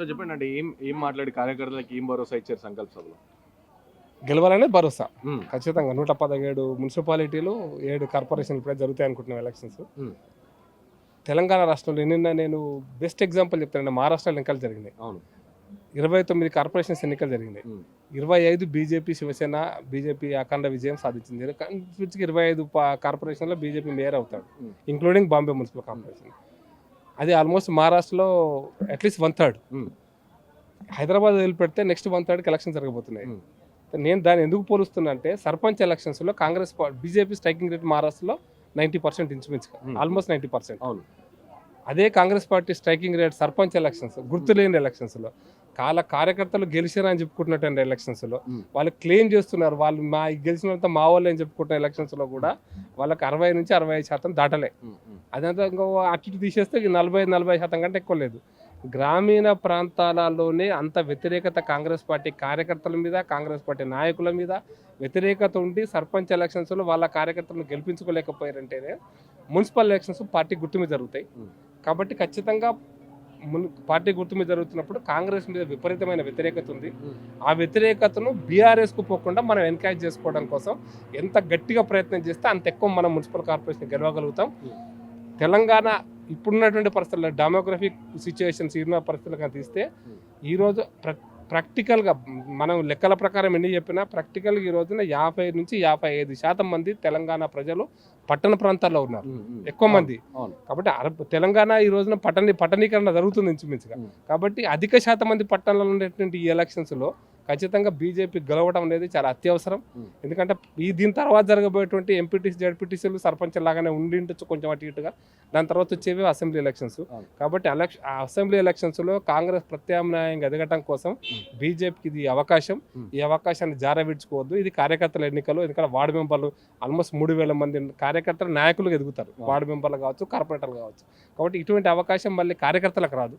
So చెప్పండి అంటే ఏం ఏం మాట్లాడి కార్యకర్తలకు ఏం భరోసా ఇచ్చారు సంకల్ప సభలో? గెలవాలనే భరోసా. హ్మ్. ఖచ్చితంగా 117 మున్సిపాలిటీలు 7 కార్పొరేషన్లు ఇప్పుడే జరుగుతాయి అనుకుంటున్నాం ఎలక్షన్స్. హ్మ్. తెలంగాణ రాష్ట్రంలో నిన్న నేను బెస్ట్ ఎగ్జాంపుల్ చెప్తానండి. మహారాష్ట్రలో ఎన్నికలు జరిగినాయి. అవును. 29 కార్పొరేషన్స్ ఎన్నికలు జరిగినాయి. హ్మ్. 25 బీజేపీ శివసేన బీజేపీ అఖండ విజయం సాధించింది. 25 కార్పొరేషన్లో బీజేపీ మేయర్ అవుతాడు, Hmm. Including Bombay municipal corporation. అది ఆల్మోస్ట్ మహారాష్ట్రలో అట్లీస్ట్ 1/3. Hmm. హైదరాబాద్ వదిలిపెడితే నెక్స్ట్ 1/3 ఎలక్షన్ జరగబోతున్నాయి. Hmm. నేను దాన్ని ఎందుకు పోలుస్తున్నా అంటే సర్పంచ్ ఎలక్షన్స్లో కాంగ్రెస్ బీజేపీ స్ట్రైకింగ్ రేట్ మహారాష్ట్రలో 90% ఇంచుమించుగా, ఆల్మోస్ట్ 90%. అవును. అదే Congress party striking rate sarpanch elections, గుర్తులేని ఎలక్షన్స్లో కార్యకర్తలు గెలిచారు అని చెప్పుకుంటున్నట్టు ఎలక్షన్స్లో వాళ్ళు క్లెయిమ్ చేస్తున్నారు. వాళ్ళు మా గెలిచినంత మా వాళ్ళు అని చెప్పుకుంటున్న ఎలక్షన్స్లో కూడా వాళ్ళకి 60 నుంచి 65% దాటలే. అదంతా ఇంకో అటు ఇటు తీసేస్తే 40-40% కంటే ఎక్కువ లేదు. గ్రామీణ ప్రాంతాలలోనే అంత వ్యతిరేకత కాంగ్రెస్ పార్టీ కార్యకర్తల మీద, కాంగ్రెస్ పార్టీ నాయకుల మీద వ్యతిరేకత ఉండి సర్పంచ్ ఎలక్షన్స్లో వాళ్ళ కార్యకర్తలను గెలిపించుకోలేకపోయారంటేనే మున్సిపల్ ఎలక్షన్స్ పార్టీ గుర్తు మీద జరుగుతాయి. కాబట్టి ఖచ్చితంగా పార్టీ గుర్తు మీద జరుగుతున్నప్పుడు కాంగ్రెస్ మీద విపరీతమైన వ్యతిరేకత ఉంది. ఆ వ్యతిరేకతను బీఆర్ఎస్కు పోకుండా మనం ఎన్కరేజ్ చేసుకోవడం కోసం ఎంత గట్టిగా ప్రయత్నం చేస్తే అంత ఎక్కువ మనం మున్సిపల్ కార్పొరేషన్ గెలవగలుగుతాం. తెలంగాణ ఇప్పుడున్నటువంటి పరిస్థితుల్లో డెమోగ్రఫిక్ సిచ్యువేషన్స్ ఉన్న పరిస్థితులుగా తీస్తే ఈరోజు ప్రాక్టికల్గా మనం లెక్కల ప్రకారం ఎన్ని చెప్పినా ప్రాక్టికల్గా ఈ రోజున 50 నుంచి 55% మంది తెలంగాణ ప్రజలు పట్టణ ప్రాంతాల్లో ఉన్నారు, ఎక్కువ మంది. కాబట్టి తెలంగాణ ఈ రోజున పట్టణీకరణ జరుగుతుంది ఇంచుమించుగా. కాబట్టి అధిక శాతం మంది పట్టణంలో ఉండేటువంటి ఈ ఎలక్షన్స్లో ఖచ్చితంగా బీజేపీ గెలవడం అనేది చాలా అత్యవసరం. ఎందుకంటే దీని తర్వాత జరగబోయేటువంటి ఎంపీటీసీ జడ్పీటీసీలు సర్పంచ్ లాగానే ఉండిండొచ్చు కొంచెం అటు ఇటుగా. దాని తర్వాత వచ్చేవి అసెంబ్లీ ఎలక్షన్స్. కాబట్టి అసెంబ్లీ ఎలక్షన్స్లో కాంగ్రెస్ ప్రత్యామ్నాయంగా ఎదగటం కోసం బీజేపీకి ఇది అవకాశం. ఈ అవకాశాన్ని జారవిడ్చుకోవద్దు. ఇది కార్యకర్తల ఎన్నికలు. ఎందుకంటే వార్డు మెంబర్లు ఆల్మోస్ట్ 3,000 మంది కార్యకర్తలు నాయకులు ఎదుగుతారు, వార్డు మెంబర్లు కావచ్చు, కార్పొరేటర్లు కావచ్చు. కాబట్టి ఇటువంటి అవకాశం మళ్ళీ కార్యకర్తలకు రాదు.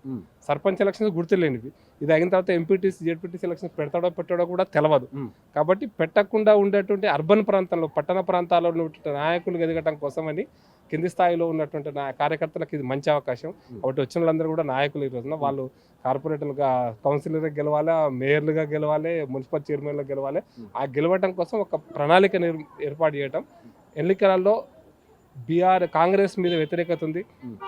సర్పంచ్ ఎలక్షన్స్ గుర్తులేనివి. ఇది అయిన తర్వాత ఎంపీటీసీ జడ్పీటీసీ ఎలక్షన్స్ పెట్టడో కూడా తెలవదు. కాబట్టి పెట్టకుండా ఉండేటువంటి అర్బన్ ప్రాంతంలో, పట్టణ ప్రాంతాల్లో ఉన్నటువంటి నాయకులు ఎదగటం కోసమని కింది స్థాయిలో ఉన్నటువంటి కార్యకర్తలకు ఇది మంచి అవకాశం. కాబట్టి వచ్చిన వాళ్ళందరూ కూడా నాయకులు ఈ రోజున వాళ్ళు కార్పొరేటర్లుగా, కౌన్సిలర్గా గెలవాలి, మేయర్లుగా గెలవాలి, మున్సిపల్ చైర్మన్గా గెలవాలి. ఆ గెలవటం కోసం ఒక ప్రణాళిక ఏర్పాటు చేయటం. ఎన్నికలలో కాంగ్రెస్ మీద వ్యతిరేకత ఉంది,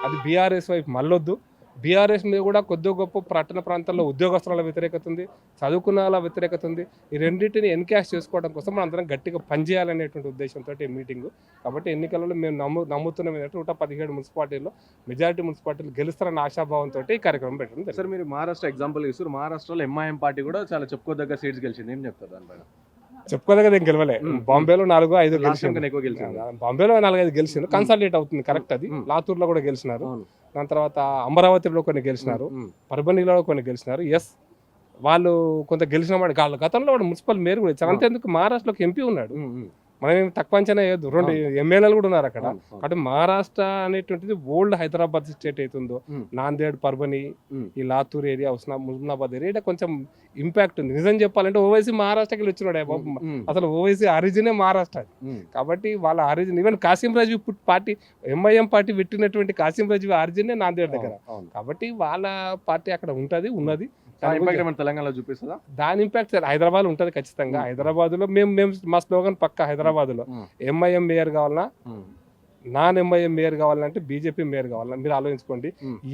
అది బీఆర్ఎస్ వైపు మళ్ళొద్దు. బీఆర్ఎస్ మీద కూడా కొద్ది గొప్ప పట్టణ ప్రాంతాల్లో ఉద్యోగస్తుల వ్యతిరేకత ఉంది, చదువుకున్న వాళ్ళ వ్యతిరేకత ఉంది. ఈ రెండింటిని ఎన్కాష్ చేసుకోవడం కోసం మనం అందరం గట్టిగా పనిచేయాలనేటువంటి ఉద్దేశంతో ఈ మీటింగు. కాబట్టి ఎన్నికలలో మేము నమ్ముతున్నాం ఏంటంటే 117 మున్సిపాలిటీల్లో మెజారిటీ మున్సిపాలిటీలు గెలుస్తారన్న ఆశాభావంతో ఈ కార్యక్రమం పెట్టడం. సార్ మీరు మహారాష్ట్ర ఎగ్జాంపుల్ ఇస్తారు. మహారాష్ట్రలో ఎంఐఎం పార్టీ కూడా చాలా చెప్పుకోదగ్గ సీట్స్ గెలిచింది. ఏం చెప్తారు దానిపైన? చెప్పుకోదగ్గ ఏం గెలవలే. బాంబేలో 4-5 గెలిచింది. ఎక్కువ గెలిచింది. బాంబేలో 4-5 గెలిచింది. కన్సాలిడేట్ అవుతుంది, కరెక్ట్. అది లాతూర్లో కూడా గెలిచినారు. దాని తర్వాత అమరావతిలో కొన్ని గెలిచినారు, పర్బనీలో కొన్ని గెలిచినారు. ఎస్, వాళ్ళు కొంత గెలిచిన వాడు గతంలో వాడు మున్సిపల్ మేయర్ కూడా ఇచ్చారు. అంతేందుకు మహారాష్ట్రలోకి ఎంపీ ఉన్నాడు. మనం ఏమి తక్కువ అంచనా వేయద్దు. 2 ఎమ్మెల్యేలు కూడా ఉన్నారు అక్కడ. కాబట్టి మహారాష్ట్ర అనేటువంటిది ఓల్డ్ హైదరాబాద్ స్టేట్ అవుతుందో, నాందేడ్, పర్బని, ఈ లాతూర్ ఏరియా, ముస్నాబాద్ ఏరియా కొంచెం ఇంపాక్ట్ ఉంది. నిజం చెప్పాలంటే ఓవైసీ మహారాష్ట్రకి వచ్చినాడు. అసలు ఓవైసీ ఆరిజినే మహారాష్ట్ర. కాబట్టి వాళ్ళ ఆరిజిన్ ఈవెన్ కాసిం రాజు పార్టీ, ఎంఐఎం పార్టీ పెట్టినటువంటి కాసిం రాజు ఆరిజినే నాందేడ్ దగ్గర. కాబట్టి వాళ్ళ పార్టీ అక్కడ ఉన్నది. తెలంగాణలో చూపిస్తుందా? దాని ఇంపాక్ట్ హైదరాబాద్ ఉంటుంది ఖచ్చితంగా. హైదరాబాద్ లో మేము మా స్లోగన్ పక్క హైదరాబాద్ లో ఎంఐఎం మేయర్ కావాలన్నా, నాన్ ఎంఐఎం మేయర్ కావాలంటే బీజేపీ మేయర్ కావాలన్నా మీరు ఆలోచించుకోండి.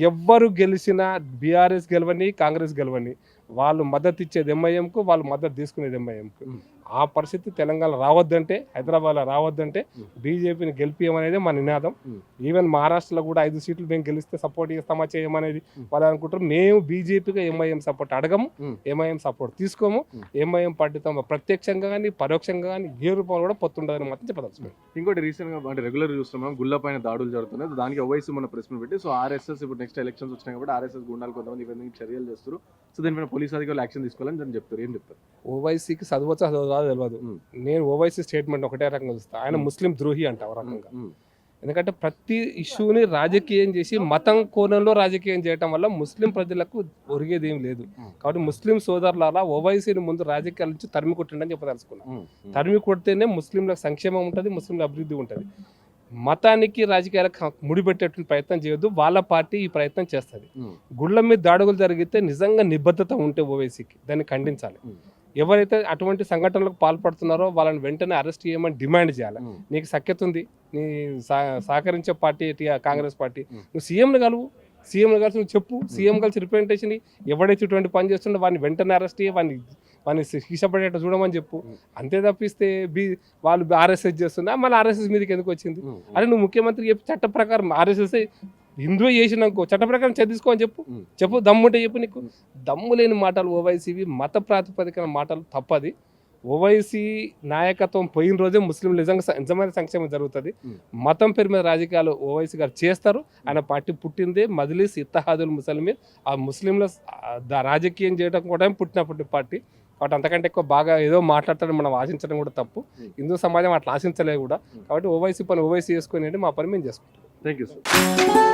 ఎవ్వరు గెలిచినా బీఆర్ఎస్ గెలవని, కాంగ్రెస్ గెలవని, వాళ్ళు మద్దతు ఇచ్చేది ఎంఐఎంకు, వాళ్ళు మద్దతు తీసుకునేది ఎంఐఎంకు. ఆ పరిస్థితి తెలంగాణ రావద్దంటే, హైదరాబాద్లో రావద్దంటే బీజేపీని గెలిపియమనేది మా నినాదం. ఈవెన్ మహారాష్ట్రలో కూడా 5 సీట్లు మేము గెలిస్తే సపోర్ట్ చేస్తామా చేయమనేది వాళ్ళు అనుకుంటారు. మేము బీజేపీగా ఎంఐఎం సపోర్ట్ అడగము, ఎంఐఎం సపోర్ట్ తీసుకోము. ఎంఐఎం పార్టీతో ప్రత్యక్షంగా కానీ పరోక్షంగా కానీ ఏ రూపంలో కూడా పొత్తుండదని మాత్రం చెప్పదలుచుకోండి. ఇంకోటి రీసెంట్గా అంటే రెగ్యులర్ చూస్తున్నాం గుళ్ళ పైన దాడులు జరుగుతున్నాయి. దానికి ఓవైసీ మన ప్రెస్ మీట్ పెట్టి, సో ఆర్ఎస్ఎస్ ఇప్పుడు నెక్స్ట్ ఎలక్షన్స్ వచ్చినాయి కాబట్టి ఆర్ఎస్ఎస్ గుండాలు కొంతమంది ఇవన్నీ చర్యలు చేస్తారు. సో దీనిపైన పోలీస్ అధికారులు యాక్షన్ తీసుకోవాలని దాన్ని చెప్తారు. ఏం చెప్తారు? ఓవైసీకి చదవచ్చా తెలియదు. నేను ఓవైసీ స్టేట్మెంట్ ఒకటే రకంగా చూస్తా. ఆయన ముస్లిం ద్రోహి అంట ఒక రకంగా. ఎందుకంటే ప్రతి ఇష్యూని రాజకీయం చేసి మతం కోణంలో రాజకీయం చేయడం వల్ల ముస్లిం ప్రజలకు ఒరిగేది ఏం లేదు. కాబట్టి ముస్లిం సోదరులారా ఓవైసీని ముందు రాజకీయాల నుంచి తరిమి కొట్టండి అని చెప్పదలుచుకున్నాను. తరిమి కొడితేనే ముస్లింలకు సంక్షేమం ఉంటుంది, ముస్లింల అభివృద్ధి ఉంటుంది. మతానికి రాజకీయాలకు ముడిపెట్టేటువంటి ప్రయత్నం చేయొద్దు. వాళ్ళ పార్టీ ఈ ప్రయత్నం చేస్తుంది. గుళ్ళ మీద దాడులు జరిగితే నిజంగా నిబద్ధత ఉంటే ఓవైసీకి దాన్ని ఖండించాలి. ఎవరైతే అటువంటి సంఘటనలకు పాల్పడుతున్నారో వాళ్ళని వెంటనే అరెస్ట్ చేయమని డిమాండ్ చేయాలి. నీకు సఖ్యత ఉంది, నీ సహకరించే పార్టీ కాంగ్రెస్ పార్టీ, నువ్వు సీఎంని కలువు, సీఎంని కలిసి నువ్వు చెప్పు, సీఎం కలిసి రిప్రజెంటేషన్ ఎవడైతే ఇటువంటి పని చేస్తుండో వాడిని వెంటనే అరెస్ట్ చేయి, వాడిని శిక్ష పడేట చూడమని చెప్పు. అంతే తప్పిస్తే వాళ్ళు ఆర్ఎస్ఎస్ చేస్తున్నా మళ్ళీ ఆర్ఎస్ఎస్ మీదకి ఎందుకు వచ్చింది? అరే నువ్వు ముఖ్యమంత్రి చెప్పి చట్ట ప్రకారం ఆర్ఎస్ఎస్ హిందువే చేసినాకో చట్ట ప్రకారం చదివించుకో అని చెప్పు, దమ్ముంటే చెప్పు. నీకు దమ్ము లేని మాటలు ఓవైసీవి, మత ప్రాతిపదికన మాటలు తప్పది. ఓవైసీ నాయకత్వం పోయిన రోజే ముస్లింలు నిజమైన సంక్షేమం జరుగుతుంది. మతం పేరు మీద రాజకీయాలు ఓవైసీ గారు చేస్తారు. ఆయన పార్టీ పుట్టిందే మజ్లిస్ ఇత్తహాదుల్ ముస్లిమీన్, ఆ ముస్లింల రాజకీయం చేయడం కూడా పుట్టిన పార్టీ. కాబట్టి అంతకంటే ఎక్కువ బాగా ఏదో మాట్లాడతాడని మనం ఆశించడం కూడా తప్పు. హిందూ సమాజం అట్లా ఆశించలేదు కూడా. కాబట్టి ఓవైసీ పని ఓవైసీ చేసుకుని మా పని మేము చేసుకుంటాం. Thank you sir.